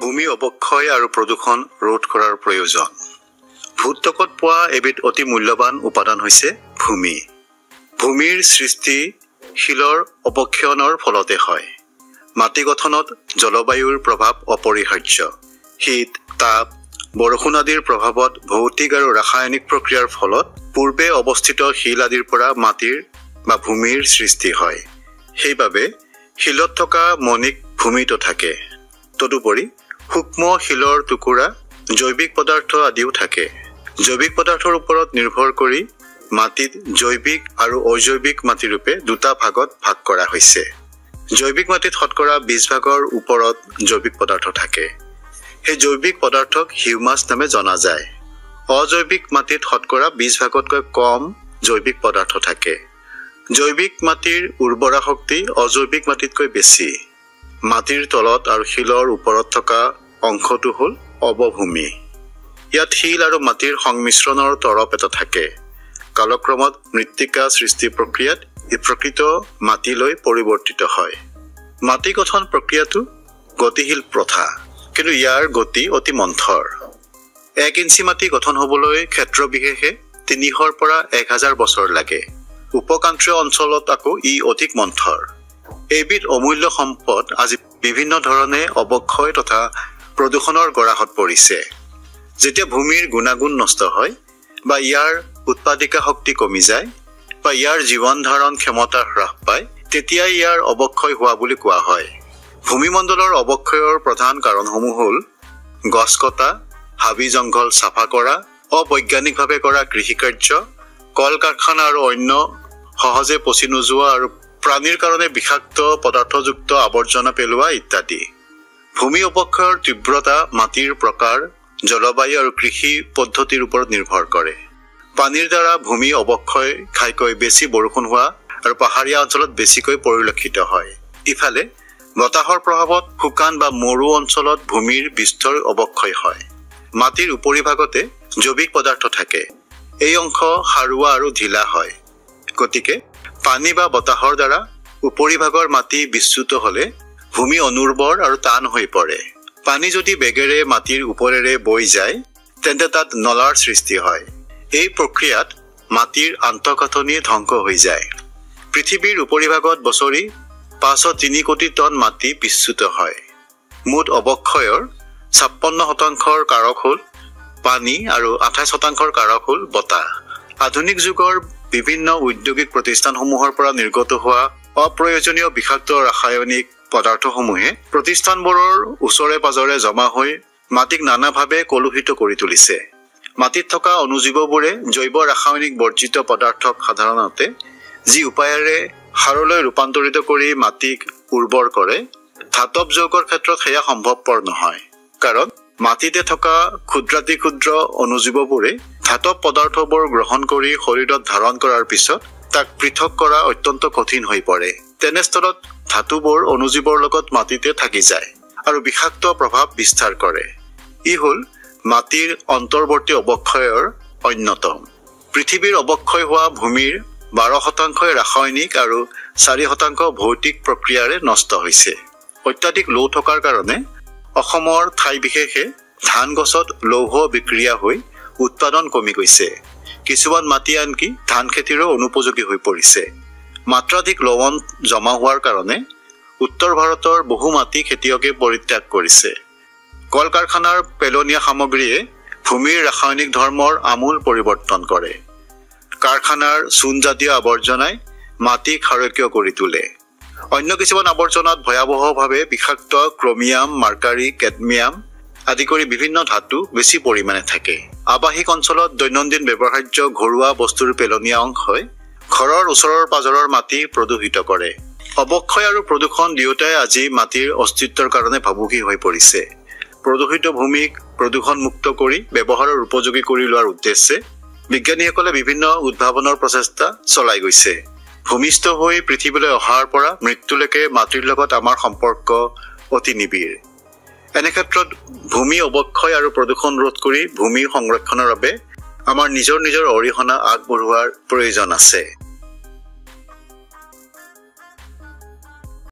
ভূমি অৱক্ষয় আৰু প্ৰদূষণ ৰোধ কৰাৰ প্ৰয়োজন। ভূত্বকত পোৱা এবিধ অতি মূল্যৱান উপাদান হৈছে ভূমি। ভূমিৰ সৃষ্টি শিলৰ অৱক্ষয়নৰ ফলতে হয়। মাটি গঠনত জলবায়ুৰ প্ৰভাৱ অপৰিহাৰ্য। শীত, তাপ, বৰষুণ আদিৰ প্ৰভাৱত ভৌতিক আৰু ৰাসায়নিক প্ৰক্ৰিয়াৰ ফলত পূৰ্বে অৱস্থিত শিল আদিৰ পৰা মাটিৰ বা ভূমিৰ সৃষ্টি হয়। সেইবাবে শিলত থকা মণিক ভূমিতো থাকে। তদুপৰি সূক্ষ্ম শিলৰ টুকুৰা, জৈৱিক পদাৰ্থ আদিও থাকে। জৈৱিক পদাৰ্থৰ ওপৰত নিৰ্ভৰ কৰি মাটিত জৈৱিক আৰু অজৈৱিক মাটিৰূপে দুটা ভাগত ভাগ কৰা হৈছে। জৈৱিক মাটিত শতকৰা 20% ওপৰত জৈৱিক পদাৰ্থ থাকে। সেই জৈৱিক পদাৰ্থক হিউমাছ নামে জনা যায়। অজৈৱিক মাটিত শতকৰা 20%তকৈ কম জৈৱিক পদাৰ্থ থাকে। জৈৱিক মাটিৰ উৰ্বৰা শক্তি অজৈৱিক মাটিতকৈ বেছি। মাটিৰ তলত আৰু শিলৰ ওপৰত থকা অংশটো হ'ল অৱভূমি। ইয়াত শিল আৰু মাটিৰ সংমিশ্ৰণৰ তৰপ এটা থাকে। কালক্ৰমত মৃত্তিকা সৃষ্টি প্ৰক্ৰিয়াত ই প্ৰকৃত মাটিলৈ পৰিৱৰ্তিত হয়। মাটি গঠন প্ৰক্ৰিয়াটো গতিশীল প্ৰথা, কিন্তু ইয়াৰ গতি অতি মন্থৰ। 1 ইঞ্চি মাটি গঠন হ'বলৈ ক্ষেত্ৰ বিশেষে 300 পৰা 1000 বছৰ লাগে। উপক্ৰান্তীয় অঞ্চলত আকৌ ই অধিক মন্থৰ। এইবিধ অমূল্য সম্পদ আজি বিভিন্ন ধৰণে অৱক্ষয় তথা প্ৰদূষণৰ গৰাহত পৰিছে। যেতিয়া ভূমিৰ গুণাগুণ নষ্ট হয় বা ইয়াৰ উৎপাদিকা শক্তি কমি যায় বা ইয়াৰ জীৱন ধাৰণ ক্ষমতা হ্ৰাস পায়, তেতিয়া ইয়াৰ অৱক্ষয় হোৱা বুলি কোৱা হয়। ভূমিমণ্ডলৰ অৱক্ষয়ৰ প্ৰধান কাৰণসমূহ হ'ল গছ কটা, হাবি জংঘল চাফা কৰা, অবৈজ্ঞানিকভাৱে কৰা কৃষিকাৰ্য, কল কাৰখানা আৰু অন্য সহজে পচি নোযোৱা আৰু প্ৰাণীৰ কাৰণে বিষাক্ত পদাৰ্থযুক্ত আৱৰ্জনা পেলোৱা ইত্যাদি। ভূমি অৱক্ষয়ৰ তীব্ৰতা মাটিৰ প্ৰকাৰ, জলবায়ু আৰু কৃষি পদ্ধতিৰ ওপৰত নিৰ্ভৰ কৰে। পানীৰ দ্বাৰা ভূমি অৱক্ষয় ঘাইকৈ বেছি বৰষুণ হোৱা আৰু পাহাৰীয়া অঞ্চলত বেছিকৈ পৰিলক্ষিত হয়। ইফালে বতাহৰ প্ৰভাৱত শুকান বা মৰু অঞ্চলত ভূমিৰ বিস্তৰ অৱক্ষয় হয়। মাটিৰ উপৰিভাগতে জৈৱিক পদাৰ্থ থাকে। এই অংশ সাৰুৱা আৰু ঢিলা হয়। গতিকে পানী বা বতাহৰ দ্বাৰা উপৰিভাগৰ মাটি বিচ্যুত হ'লে ভূমি অনুৰ্বৰ আৰু টান হৈ পৰে। পানী যদি বেগেৰে মাটিৰ ওপৰেৰে বৈ যায়, তেন্তে তাত নলাৰ সৃষ্টি হয়। এই প্ৰক্ৰিয়াত মাটিৰ আন্তঃগাঁথনি ধ্বংস হৈ যায়। পৃথিৱীৰ উপৰিভাগত বছৰি 503 কোটি টন মাটি বিচ্যুত হয়। মুঠ অৱক্ষয়ৰ 56% কাৰক হ'ল পানী আৰু 28% কাৰক হ'ল বতাহ। আধুনিক যুগৰ বিভিন্ন ঔদ্যোগিক প্ৰতিষ্ঠানসমূহৰ পৰা নিৰ্গত হোৱা অপ্ৰয়োজনীয় বিষাক্ত ৰাসায়নিক পদাৰ্থসমূহে প্ৰতিষ্ঠানবোৰৰ ওচৰে পাজৰে জমা হৈ মাটিক নানাভাৱে কলুষিত কৰি তুলিছে। মাটিত থকা অণুজীৱবোৰে জৈৱ ৰাসায়নিক বৰ্জিত পদাৰ্থক সাধাৰণতে যি উপায়েৰে সাৰলৈ ৰূপান্তৰিত কৰি মাটিক উৰ্বৰ কৰে, ধাতৱ যৌগৰ ক্ষেত্ৰত সেয়া সম্ভৱপৰ নহয়। কাৰণ মাটিতে থকা ক্ষুদ্ৰাতি ক্ষুদ্ৰ অণুজীৱবোৰে ধাতৱ পদাৰ্থবোৰ গ্ৰহণ কৰি শৰীৰত ধাৰণ কৰাৰ পিছত তাক পৃথক কৰা অত্যন্ত কঠিন হৈ পৰে। তেনেস্থলত ধাতুবোৰ অণুজীৱৰ লগত মাটিতে থাকি যায় আৰু বিষাক্ত প্ৰভাৱ বিস্তাৰ কৰে। ই হ'ল মাটিৰ অন্তৰ্বৰ্তী অৱক্ষয়ৰ অন্যতম। পৃথিৱীৰ অৱক্ষয় হোৱা ভূমিৰ 12% ৰাসায়নিক আৰু 4% ভৌতিক প্ৰক্ৰিয়াৰে নষ্ট হৈছে। অত্যাধিক লৌ থকাৰ কাৰণে অসমৰ ঠাই বিশেষে ধান গছত লৌহ বিক্ৰিয়া হৈ উৎপাদন কমি গৈছে। কিছুমান মাটি আনকি ধান খেতিৰো অনুপযোগী হৈ পৰিছে। মাত্ৰাধিক লৱণ জমা হোৱাৰ কাৰণে উত্তৰ ভাৰতৰ বহু মাটি খেতিয়কে পৰিত্যাগ কৰিছে। কল কাৰখানাৰ পেলনীয়া সামগ্ৰীয়ে ভূমিৰ ৰাসায়নিক ধৰ্মৰ আমূল পৰিৱৰ্তন কৰে। কাৰখানাৰ চূণজাতীয় আৱৰ্জনাই মাটিক ক্ষাৰকীয় কৰি তোলে। অন্য কিছুমান আৱৰ্জনাত ভয়াৱহভাৱে বিষাক্ত ক্ৰমিয়াম, মাৰ্কাৰী, কেডমিয়াম আদি কৰি বিভিন্ন ধাতু বেছি পৰিমাণে থাকে। আৱাসিক অঞ্চলত দৈনন্দিন ব্যৱহাৰ্য ঘৰুৱা বস্তুৰ পেলনীয়া অংশই ঘৰৰ ওচৰৰ পাজৰৰ মাটি প্ৰদূষিত কৰে। অৱক্ষয় আৰু প্ৰদূষণ দুয়োটাই আজি মাটিৰ অস্তিত্বৰ কাৰণে ভাবুকি হৈ পৰিছে। প্ৰদূষিত ভূমিক প্ৰদূষণমুক্ত কৰি ব্যৱহাৰৰ উপযোগী কৰি লোৱাৰ উদ্দেশ্যে বিজ্ঞানীসকলে বিভিন্ন উদ্ভাৱনৰ প্ৰচেষ্টা চলাই গৈছে। ভূমিষ্ঠ হৈ পৃথিৱীলৈ অহাৰ পৰা মৃত্যুলৈকে মাটিৰ লগত আমাৰ সম্পৰ্ক অতি নিবিড়। এনে ক্ষেত্ৰত ভূমি অৱক্ষয় আৰু প্ৰদূষণ ৰোধ কৰি ভূমি সংৰক্ষণৰ বাবে আমাৰ নিজৰ অৰিহণা আগবঢ়োৱাৰ প্ৰয়োজন আছে।